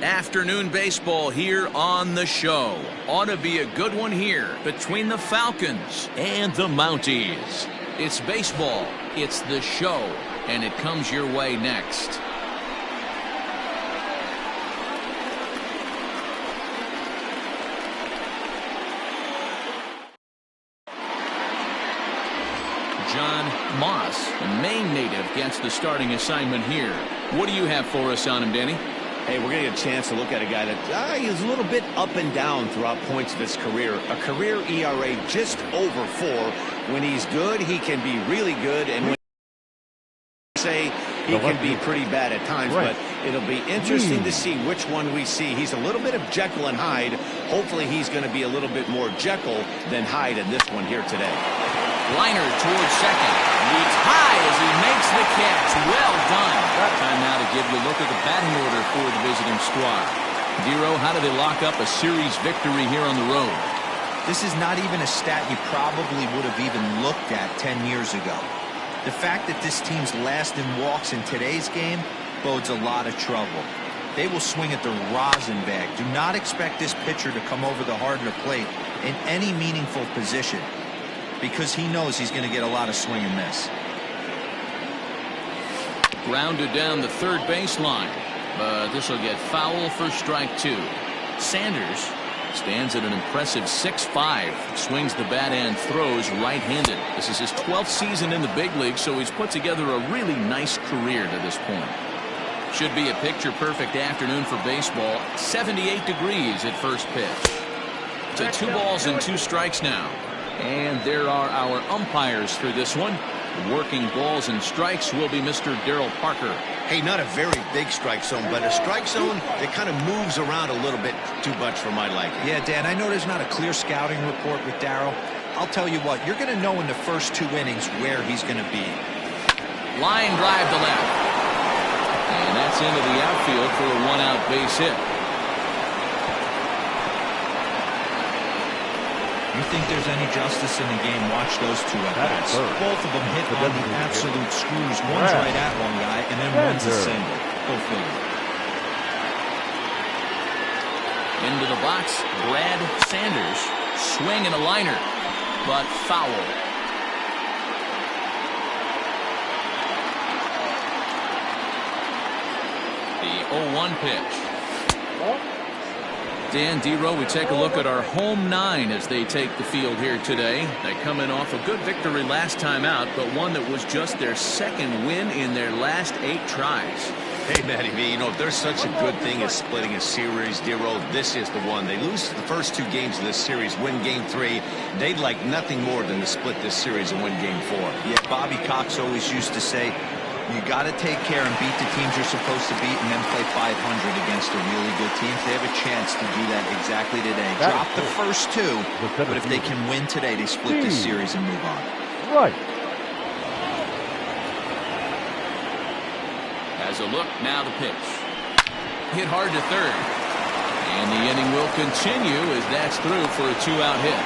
Afternoon baseball here on the show. Ought to be a good one here between the Falcons and the Mounties. It's baseball, it's the show, and it comes your way next. John Moss, a Maine native, gets the starting assignment here. What do you have for us on him, Danny? Hey, we're going to get a chance to look at a guy that he's a little bit up and down throughout points of his career. A career ERA just over 4. When he's good, he can be really good, and when say he can be pretty bad at times, but it'll be interesting to see which one we see. He's a little bit of Jekyll and Hyde. Hopefully he's going to be a little bit more Jekyll than Hyde in this one here today. Liner towards second. Leads high as he makes the catch. Well done. Time now to give you a look at the batting order for the visiting squad. Dero, how do they lock up a series victory here on the road? This is not even a stat you probably would have even looked at 10 years ago. The fact that this team's last in walks in today's game bodes a lot of trouble. They will swing at the rosin bag. Do not expect this pitcher to come over the Hardner plate in any meaningful position, because he knows he's going to get a lot of swing and miss. Grounded down the third baseline, but this will get foul for strike 2. Sanders stands at an impressive 6'5", swings the bat and throws right-handed. This is his 12th season in the big league, so he's put together a really nice career to this point. Should be a picture-perfect afternoon for baseball. 78 degrees at first pitch. To 2 balls and 2 strikes now. And there are our umpires for this one. Working balls and strikes will be Mr. Darryl Parker. Hey, not a very big strike zone, but a strike zone that kind of moves around a little bit too much for my liking. Yeah, Dan, I know there's not a clear scouting report with Darryl. I'll tell you what, you're going to know in the first 2 innings where he's going to be. Line drive to left. And that's into the outfield for a 1-out base hit. You think there's any justice in the game, watch those 2 at-bats. Both of them hit on the absolute screws. One's right at one guy, and then one's a single. Go figure. Into the box, Brad Sanders. Swing and a liner, but foul. The 0-1 pitch. Dan, Dero, we take a look at our home 9 as they take the field here today. They come in off a good victory last time out, but one that was just their 2nd win in their last 8 tries. Hey, Matty V, you know, if there's such a good thing as splitting a series, Dero, this is the one. They lose the first 2 games of this series, win Game 3. They'd like nothing more than to split this series and win Game 4. Yeah, Bobby Cox always used to say, you got to take care and beat the teams you're supposed to beat and then play 500 against a really good team. They have a chance to do that exactly today. Drop the first 2, but if they can win today, they split this series and move on. Right. As a look, now the pitch. Hit hard to third. And the inning will continue as that's through for a 2-out hit.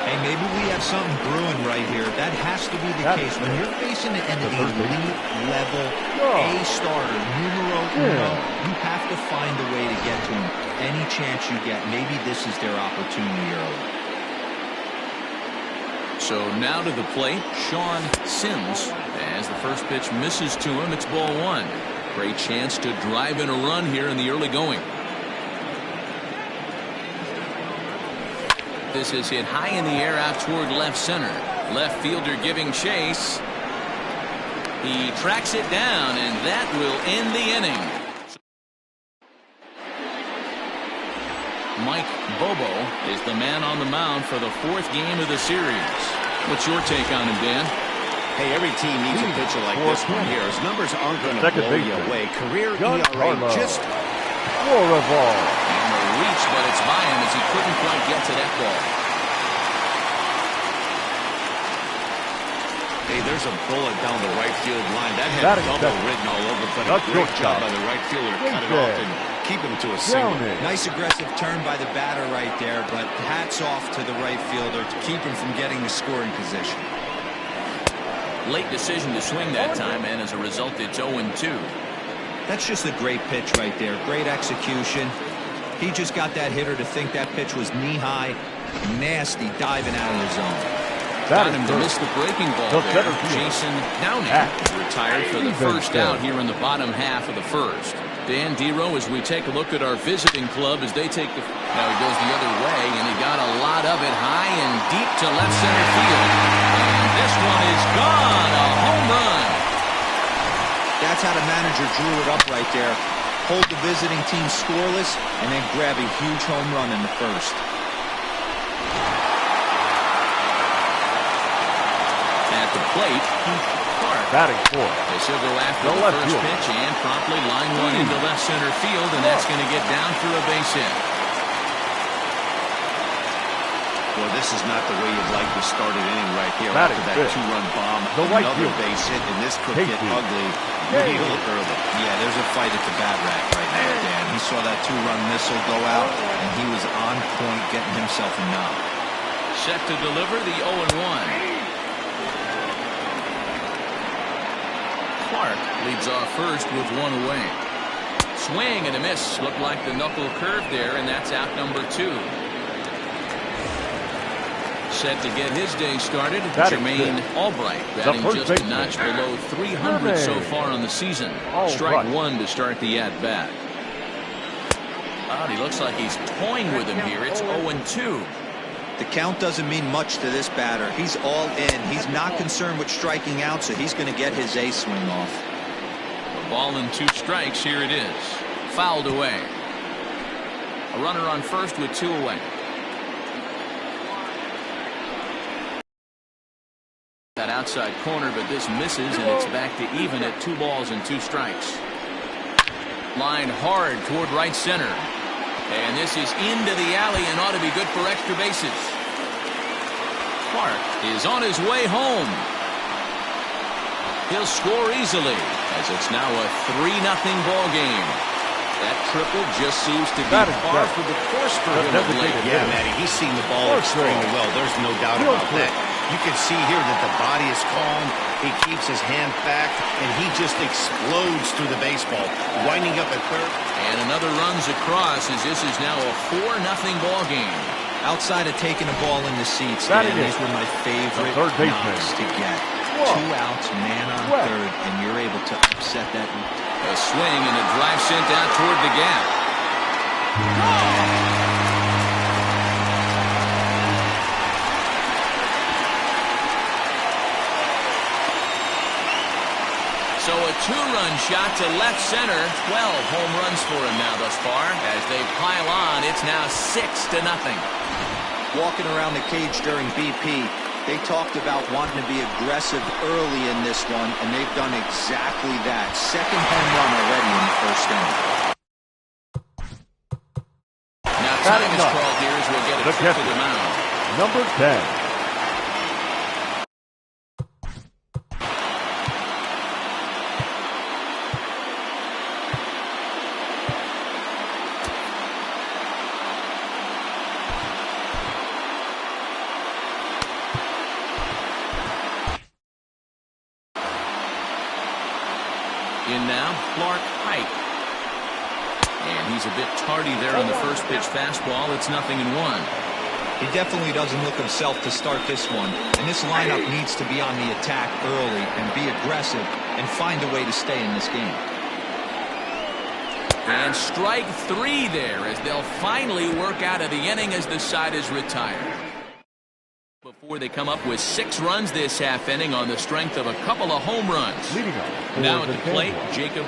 Hey, maybe we have something brewing right here. That has to be the case. When you're facing an elite level A starter, numero uno, you have to find a way to get to him. Any chance you get, maybe this is their opportunity early. So now to the plate, Sean Sims. As the first pitch misses to him, it's ball 1. Great chance to drive in a run here in the early going. This is hit high in the air out toward left center. Left fielder giving chase. He tracks it down, and that will end the inning. Mike Bobo is the man on the mound for the 4th game of the series. What's your take on him, Dan? Hey, every team needs a pitcher like this one here. His numbers aren't going to blow you away. Career ERA just... Reach, but it's by him as he couldn't quite get to that ball. Hey, there's a bullet down the right field line. That had double written all over, but a great job by the right fielder to cut it off and keep him to a single. Nice aggressive turn by the batter right there, but hats off to the right fielder to keep him from getting the scoring position. Late decision to swing that time, and as a result, it's 0-2. That's just a great pitch right there. Great execution. He just got that hitter to think that pitch was knee-high. Nasty diving out of the zone. Got him to miss the breaking ball there. Jason Downey retired for the first out here in the bottom half of the first. Dan Dero, as we take a look at our visiting club as they take the... Now he goes the other way, and he got a lot of it high and deep to left center field. And this one is gone. A home run. That's how the manager drew it up right there. Hold the visiting team scoreless, and then grab a huge home run in the first. At the plate, Clark. Batting fourth. As he'll go after the first pitch and promptly line one into left center field, and that's going to get down for a base hit. Well, this is not the way you'd like to start an inning right here. Batting After that two-run bomb, another base hit, and this could get ugly real early. Yeah, there's a fight at the bat rack right now, Dan. He saw that two-run missile go out, and he was on point getting himself a knock. Set to deliver the 0-1. Clark leads off first with one away. Swing and a miss. Looked like the knuckle curve there, and that's out number 2. Set to get his day started, Jermaine Albright, batting just a notch below 300 so far on the season. Strike one to start the at-bat. He looks like he's toying with him here. It's 0-2. The count doesn't mean much to this batter. He's all in. He's not concerned with striking out, so he's going to get his A swing off. A ball and 2 strikes. Here it is. Fouled away. A runner on first with 2 away. That outside corner, but this misses, and it's back to even at 2 balls and 2 strikes. Line hard toward right center. And this is into the alley and ought to be good for extra bases. Clark is on his way home. He'll score easily as it's now a 3-0 ball game. That triple just seems to be par for the course for him of late. Yeah, Matty, he's seen the ball extremely well. There's no doubt about that. You can see here that the body is calm. He keeps his hand back, and he just explodes through the baseball, winding up at third. And another runs across as this is now a 4-0 ball game. Outside of taking a ball in the seats, Dan, these were my favorite knocks to get. 2 outs, man on third, and you're able to upset that. A swing and a drive sent out toward the gap. So a 2-run shot to left center. 12 home runs for him now thus far. As they pile on, it's now 6-0. Walking around the cage during BP, they talked about wanting to be aggressive early in this one, and they've done exactly that. Second home run already in the first inning. Now time is called here as we'll get a trip to the mound. Number 10. In now, Clark Height. And he's a bit tardy there on the first pitch fastball. It's 0-1. He definitely doesn't look himself to start this one. And this lineup needs to be on the attack early and be aggressive and find a way to stay in this game. And strike 3 there as they'll finally work out of the inning as the side is retired. Before they come up with 6 runs this half inning on the strength of a couple of home runs. Leading off now at the plate, Jacob